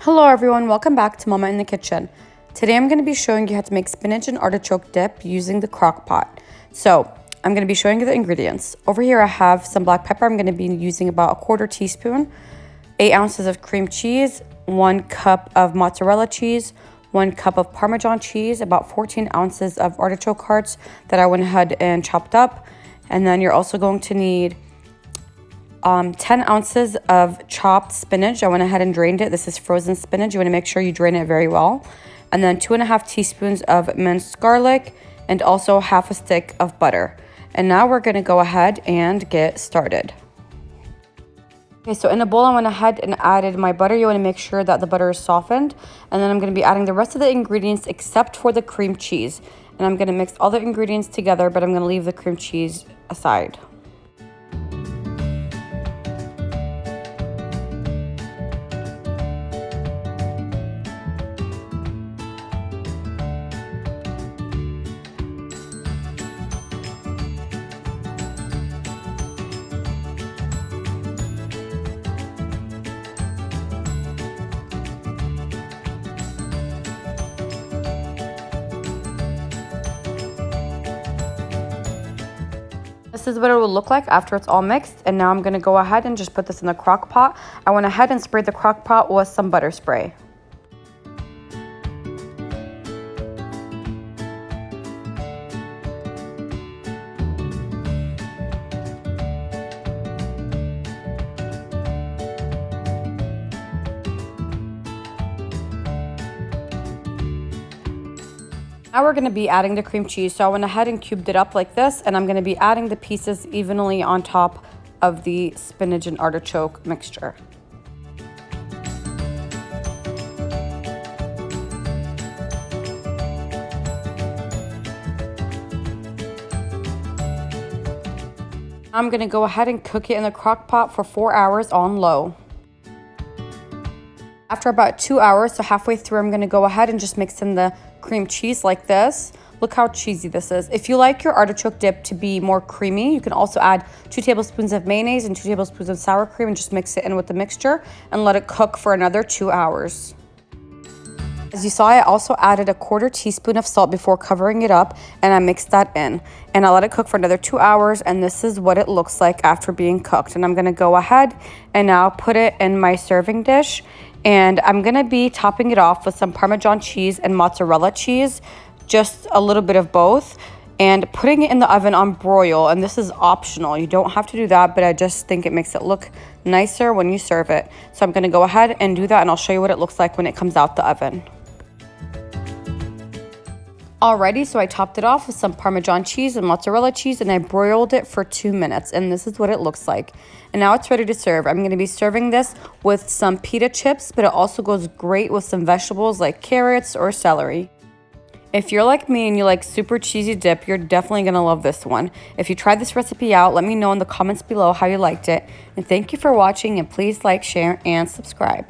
Hello everyone, welcome back to Mama in the Kitchen. Today I'm going to be showing you how to make spinach and artichoke dip using the crock pot. So I'm going to be showing you the ingredients. Over here I have some black pepper. I'm going to be using about 1/4 teaspoon, 8 ounces of cream cheese, 1 cup of mozzarella cheese, 1 cup of Parmesan cheese, about 14 ounces of artichoke hearts that I went ahead and chopped up. And then you're also going to need 10 ounces of chopped spinach. I went ahead and drained it. This is frozen spinach. You want to make sure you drain it very well. And then 2.5 teaspoons of minced garlic and also half a stick of butter. And now we're going to go ahead and get started. Okay, so in a bowl I went ahead and added my butter. You want to make sure that the butter is softened. And then I'm going to be adding the rest of the ingredients except for the cream cheese. And I'm going to mix all the ingredients together, but I'm going to leave the cream cheese aside. This is what it will look like after it's all mixed. And now I'm going to go ahead and just put this in the crock pot. I went ahead and sprayed the crock pot with some butter spray. Now we're going to be adding the cream cheese. So I went ahead and cubed it up like this, and I'm going to be adding the pieces evenly on top of the spinach and artichoke mixture. I'm going to go ahead and cook it in the crock pot for 4 hours on low. After about 2 hours, so halfway through, I'm going to go ahead and just mix in the cream cheese like this. Look how cheesy this is. If you like your artichoke dip to be more creamy, you can also add 2 tablespoons of mayonnaise and 2 tablespoons of sour cream and just mix it in with the mixture and let it cook for another 2 hours. As you saw, I also added 1/4 teaspoon of salt before covering it up, and I mixed that in. And I let it cook for another 2 hours, and this is what it looks like after being cooked. And I'm going to go ahead and now put it in my serving dish. And I'm going to be topping it off with some Parmesan cheese and mozzarella cheese, just a little bit of both, and putting it in the oven on broil. And this is optional. You don't have to do that, but I just think it makes it look nicer when you serve it. So I'm going to go ahead and do that, and I'll show you what it looks like when it comes out the oven. Alrighty, so I topped it off with some Parmesan cheese and mozzarella cheese, and I broiled it for 2 minutes, and this is what it looks like. And now it's ready to serve. I'm going to be serving this with some pita chips, but it also goes great with some vegetables like carrots or celery. If you're like me and you like super cheesy dip, you're definitely going to love this one. If you tried this recipe out, let me know in the comments below how you liked it. And thank you for watching, and please like, share, and subscribe.